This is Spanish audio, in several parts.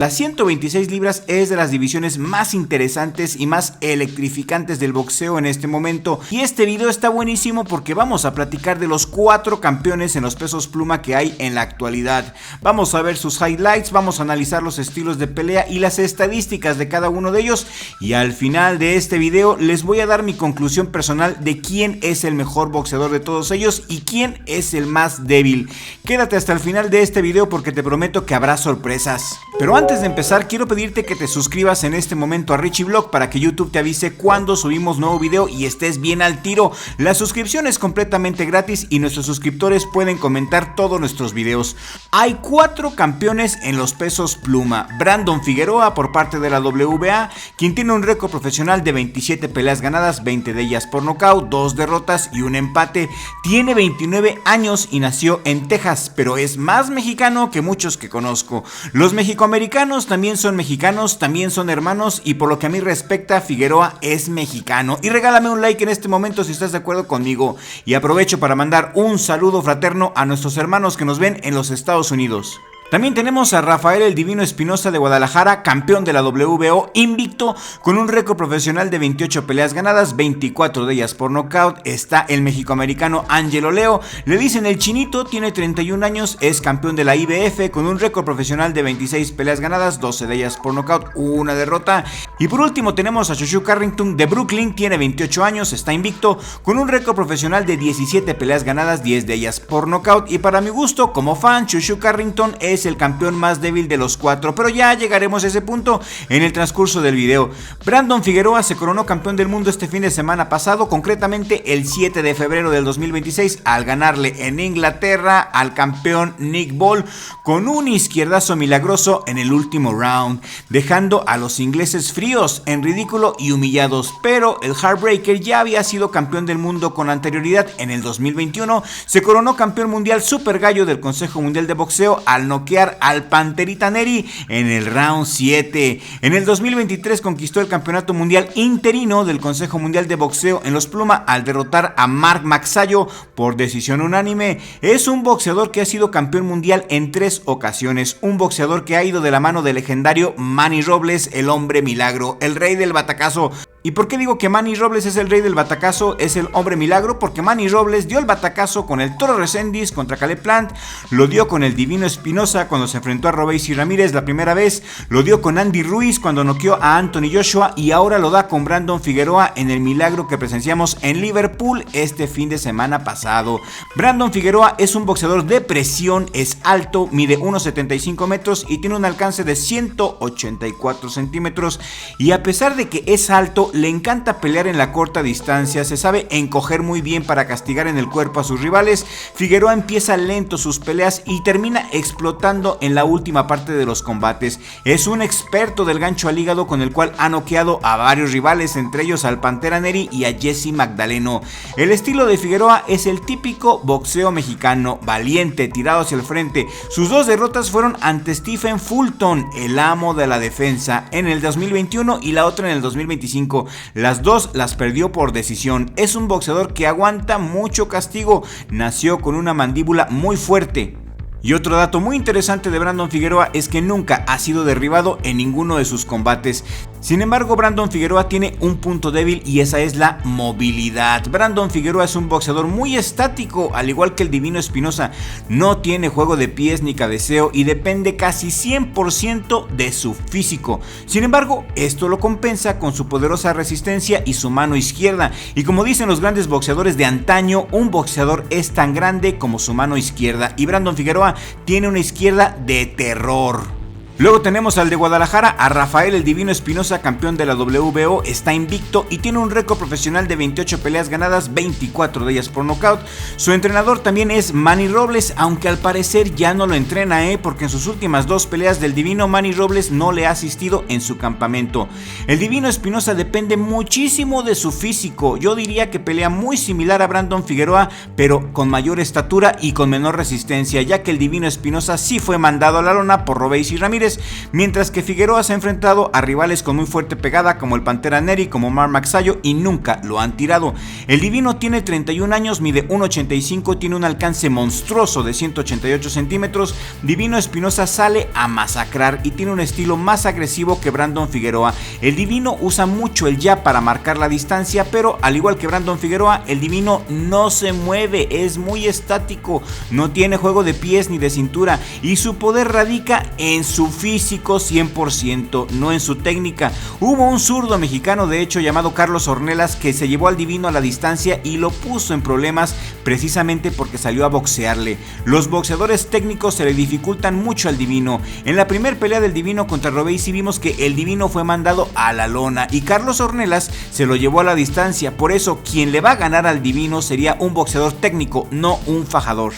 Las 126 libras es de las divisiones más interesantes y más electrificantes del boxeo en este momento, y este video está buenísimo porque vamos a platicar de los 4 campeones en los pesos pluma que hay en la actualidad. Vamos a ver sus highlights, vamos a analizar los estilos de pelea y las estadísticas de cada uno de ellos, y al final de este video les voy a dar mi conclusión personal de quién es el mejor boxeador de todos ellos y quién es el más débil. Quédate hasta el final de este video porque te prometo que habrá sorpresas. Pero antes de empezar, quiero pedirte que te suscribas en este momento a Richie Vlog para que YouTube te avise cuando subimos nuevo video y estés bien al tiro. La suscripción es completamente gratis y nuestros suscriptores pueden comentar todos nuestros videos. Hay 4 campeones en los pesos pluma. Brandon Figueroa por parte de la WBA, quien tiene un récord profesional de 27 peleas ganadas, 20 de ellas por nocaut, 2 derrotas y un empate. Tiene 29 años y nació en Texas, pero es más mexicano que muchos que conozco. Los mexicoamericanos también son mexicanos, también son hermanos, y por lo que a mí respecta, Figueroa es mexicano. Y regálame un like en este momento si estás de acuerdo conmigo. Y aprovecho para mandar un saludo fraterno a nuestros hermanos que nos ven en los Estados Unidos. También tenemos a Rafael el Divino Espinosa de Guadalajara, campeón de la WBO, invicto, con un récord profesional de 28 peleas ganadas, 24 de ellas por nocaut. Está el mexicoamericano Ángelo Leo, le dicen el Chinito, tiene 31 años, es campeón de la IBF con un récord profesional de 26 peleas ganadas, 12 de ellas por nocaut, una derrota. Y por último tenemos a Shushu Carrington de Brooklyn, tiene 28 años, está invicto, con un récord profesional de 17 peleas ganadas, 10 de ellas por nocaut. Y para mi gusto, como fan, Shushu Carrington es el campeón más débil de los 4, pero ya llegaremos a ese punto en el transcurso del video. Brandon Figueroa se coronó campeón del mundo este fin de semana pasado, concretamente el 7 de febrero del 2026, al ganarle en Inglaterra al campeón Nick Ball con un izquierdazo milagroso en el último round, dejando a los ingleses fríos, en ridículo y humillados. Pero el Heartbreaker ya había sido campeón del mundo con anterioridad. En el 2021 se coronó campeón mundial super gallo del Consejo Mundial de Boxeo al noquear al Panterita Neri en el round 7. En el 2023 conquistó el campeonato mundial interino del Consejo Mundial de Boxeo en los pluma al derrotar a Mark Magsayo por decisión unánime. Es un boxeador que ha sido campeón mundial en 3 ocasiones, un boxeador que ha ido de la mano del legendario Manny Robles, el hombre milagro, el rey del batacazo. ¿Y por qué digo que Manny Robles es el rey del batacazo, es el hombre milagro? Porque Manny Robles dio el batacazo con el Toro Reséndiz contra Caleb Plant, lo dio con el Divino Espinosa cuando se enfrentó a Robeisy Ramírez la primera vez, lo dio con Andy Ruiz cuando noqueó a Anthony Joshua, y ahora lo da con Brandon Figueroa en el milagro que presenciamos en Liverpool este fin de semana pasado. Brandon Figueroa es un boxeador de presión, es alto, mide 1.75 metros y tiene un alcance de 184 centímetros, y a pesar de que es alto, le encanta pelear en la corta distancia, se sabe encoger muy bien para castigar en el cuerpo a sus rivales. Figueroa empieza lento sus peleas y termina explotando en la última parte de los combates. Es un experto del gancho al hígado con el cual ha noqueado a varios rivales, entre ellos al Pantera Neri y a Jesse Magdaleno. El estilo de Figueroa es el típico boxeo mexicano, valiente, tirado hacia el frente. Sus 2 derrotas fueron ante Stephen Fulton, el amo de la defensa, en el 2021 y la otra en el 2025. Las 2 las perdió por decisión. Es un boxeador que aguanta mucho castigo, nació con una mandíbula muy fuerte. Y otro dato muy interesante de Brandon Figueroa es que nunca ha sido derribado en ninguno de sus combates. Sin embargo, Brandon Figueroa tiene un punto débil y esa es la movilidad. Brandon Figueroa es un boxeador muy estático, al igual que el Divino Espinosa. No tiene juego de pies ni cabeceo y depende casi 100% de su físico. Sin embargo, esto lo compensa con su poderosa resistencia y su mano izquierda. Y como dicen los grandes boxeadores de antaño, un boxeador es tan grande como su mano izquierda. Y Brandon Figueroa tiene una izquierda de terror. Luego tenemos al de Guadalajara, a Rafael el Divino Espinosa, campeón de la WBO, está invicto y tiene un récord profesional de 28 peleas ganadas, 24 de ellas por nocaut. Su entrenador también es Manny Robles, aunque al parecer ya no lo entrena, porque en sus últimas 2 peleas del Divino, Manny Robles no le ha asistido en su campamento. El Divino Espinosa depende muchísimo de su físico, yo diría que pelea muy similar a Brandon Figueroa, pero con mayor estatura y con menor resistencia, ya que el Divino Espinosa sí fue mandado a la lona por Robeisy Ramírez, fuertes, mientras que Figueroa se ha enfrentado a rivales con muy fuerte pegada como el Pantera Neri, como Mark Magsayo, y nunca lo han tirado. El Divino tiene 31 años, mide 1.85, tiene un alcance monstruoso de 188 centímetros. Divino Espinosa sale a masacrar y tiene un estilo más agresivo que Brandon Figueroa. El Divino usa mucho el jab para marcar la distancia, pero al igual que Brandon Figueroa, el Divino no se mueve, es muy estático, no tiene juego de pies ni de cintura, y su poder radica en su físico 100%, no en su técnica. Hubo un zurdo mexicano, de hecho, llamado Carlos Ornelas, que se llevó al Divino a la distancia y lo puso en problemas precisamente porque salió a boxearle. Los boxeadores técnicos se le dificultan mucho al Divino. En la primera pelea del Divino contra Robesi vimos que el Divino fue mandado a la lona y Carlos Ornelas se lo llevó a la distancia. Por eso quien le va a ganar al Divino sería un boxeador técnico, no un fajador.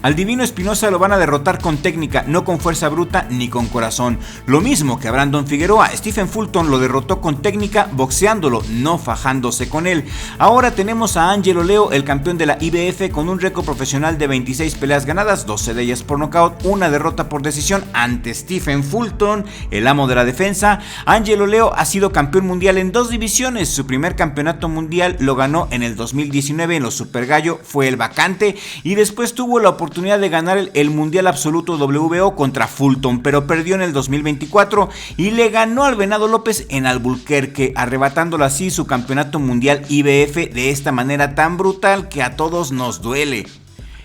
Al Divino Espinosa lo van a derrotar con técnica, no con fuerza bruta ni con corazón. Lo mismo que a Brandon Figueroa, Stephen Fulton lo derrotó con técnica, boxeándolo, no fajándose con él. Ahora tenemos a Angelo Leo, el campeón de la IBF, con un récord profesional de 26 peleas ganadas, 12 de ellas por nocaut, una derrota por decisión ante Stephen Fulton, el amo de la defensa. Angelo Leo ha sido campeón mundial en 2 divisiones. Su primer campeonato mundial lo ganó en el 2019 en los Super Gallo, fue el vacante, y después tuvo la oportunidad de ganar el Mundial Absoluto WBO contra Fulton, pero perdió en el 2024 y le ganó al Venado López en Albuquerque, arrebatándole así su campeonato mundial IBF de esta manera tan brutal que a todos nos duele.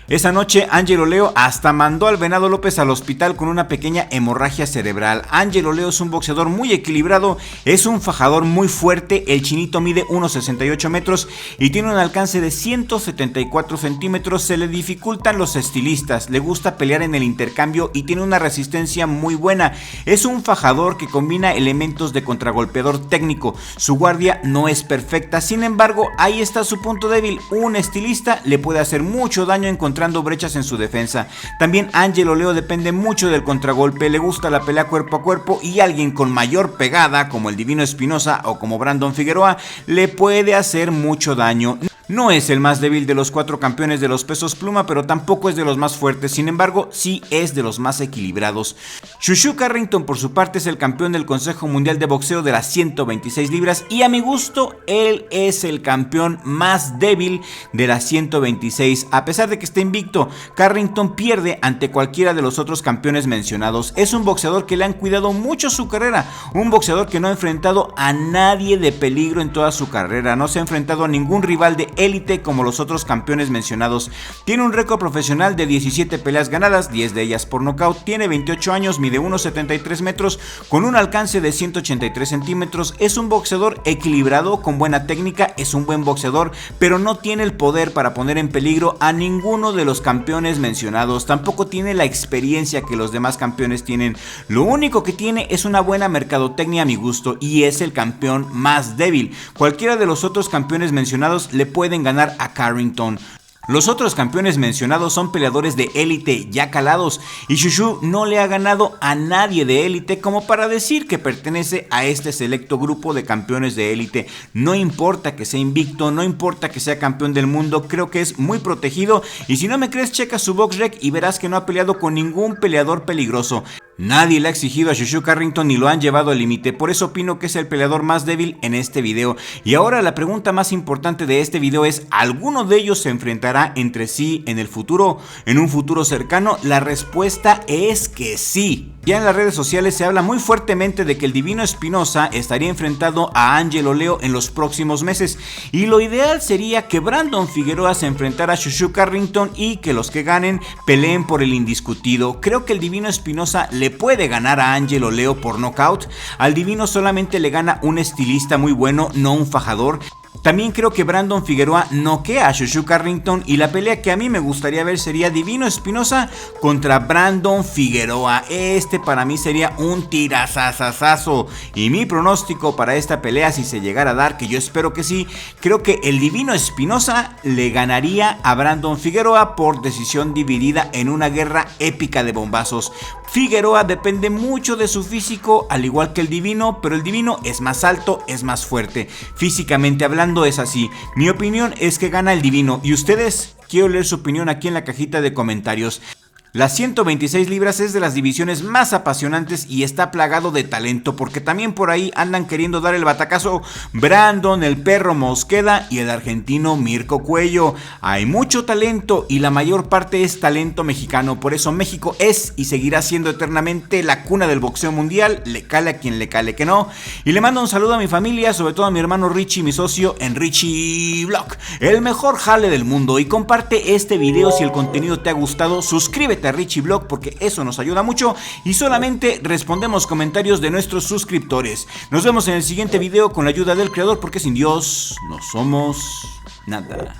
Esa noche Angelo Leo hasta mandó al Venado López al hospital con una pequeña hemorragia cerebral. Angelo Leo es un boxeador muy equilibrado, es un fajador muy fuerte. El chinito mide 1.68 metros y tiene un alcance de 174 centímetros. Se le dificultan los estilistas, le gusta pelear en el intercambio y tiene una resistencia muy buena. Es un fajador que combina elementos de contragolpeador técnico. Su guardia no es perfecta, sin embargo ahí está su punto débil. Un estilista le puede hacer mucho daño encontrando brechas en su defensa. También Angelo Leo depende mucho del contragolpe, le gusta la pelea cuerpo a cuerpo, y alguien con mayor pegada como el Divino Espinosa o como Brandon Figueroa le puede hacer mucho daño. No es el más débil de los 4 campeones de los pesos pluma, pero tampoco es de los más fuertes. Sin embargo, sí es de los más equilibrados. Shushu Carrington, por su parte, es el campeón del Consejo Mundial de Boxeo de las 126 libras y a mi gusto, él es el campeón más débil de las 126. A pesar de que esté invicto, Carrington pierde ante cualquiera de los otros campeones mencionados. Es un boxeador que le han cuidado mucho su carrera, un boxeador que no ha enfrentado a nadie de peligro en toda su carrera, no se ha enfrentado a ningún rival de élite como los otros campeones mencionados. Tiene un récord profesional de 17 peleas ganadas, 10 de ellas por nocaut, tiene 28 años, mide 1.73 metros, con un alcance de 183 centímetros, es un boxeador equilibrado, con buena técnica, es un buen boxeador, pero no tiene el poder para poner en peligro a ninguno de los campeones mencionados, tampoco tiene la experiencia que los demás campeones tienen. Lo único que tiene es una buena mercadotecnia a mi gusto y es el campeón más débil. Cualquiera de los otros campeones mencionados le pueden ganar a Carrington. Los otros campeones mencionados son peleadores de élite ya calados y Shushu no le ha ganado a nadie de élite como para decir que pertenece a este selecto grupo de campeones de élite. No importa que sea invicto, no importa que sea campeón del mundo, creo que es muy protegido y si no me crees checa su BoxRec y verás que no ha peleado con ningún peleador peligroso. Nadie le ha exigido a Shushu Carrington ni lo han llevado al límite, por eso opino que es el peleador más débil en este video. Y ahora la pregunta más importante de este video es, ¿alguno de ellos se enfrentará entre sí en el futuro, en un futuro cercano? La respuesta es que sí. Ya en las redes sociales se habla muy fuertemente de que el Divino Espinosa estaría enfrentado a Angelo Leo en los próximos meses y lo ideal sería que Brandon Figueroa se enfrentara a Shushu Carrington y que los que ganen peleen por el indiscutido. Creo que el Divino Espinosa le puede ganar a Angelo Leo por nocaut. Al Divino solamente le gana un estilista muy bueno, no un fajador. También creo que Brandon Figueroa noquea a Shushu Carrington y la pelea que a mí me gustaría ver sería Divino Espinosa contra Brandon Figueroa. Este para mí sería un tirazazazazo y mi pronóstico para esta pelea, si se llegara a dar, que yo espero que sí, creo que el Divino Espinosa le ganaría a Brandon Figueroa por decisión dividida en una guerra épica de bombazos. Figueroa depende mucho de su físico, al igual que el Divino, pero el Divino es más alto, es más fuerte. Físicamente hablando es así. Mi opinión es que gana el Divino. ¿Y ustedes? Quiero leer su opinión aquí en la cajita de comentarios. Las 126 libras es de las divisiones más apasionantes y está plagado de talento, porque también por ahí andan queriendo dar el batacazo Brandon, el perro Mosqueda y el argentino Mirko Cuello. Hay mucho talento y la mayor parte es talento mexicano, por eso México es y seguirá siendo eternamente la cuna del boxeo mundial, le cale a quien le cale que no. Y le mando un saludo a mi familia, sobre todo a mi hermano Richie, mi socio en Richie Vlog, el mejor jale del mundo, y comparte este video si el contenido te ha gustado, suscríbete a Richie Vlog porque eso nos ayuda mucho y solamente respondemos comentarios de nuestros suscriptores. Nos vemos en el siguiente video con la ayuda del creador, porque sin Dios no somos nada.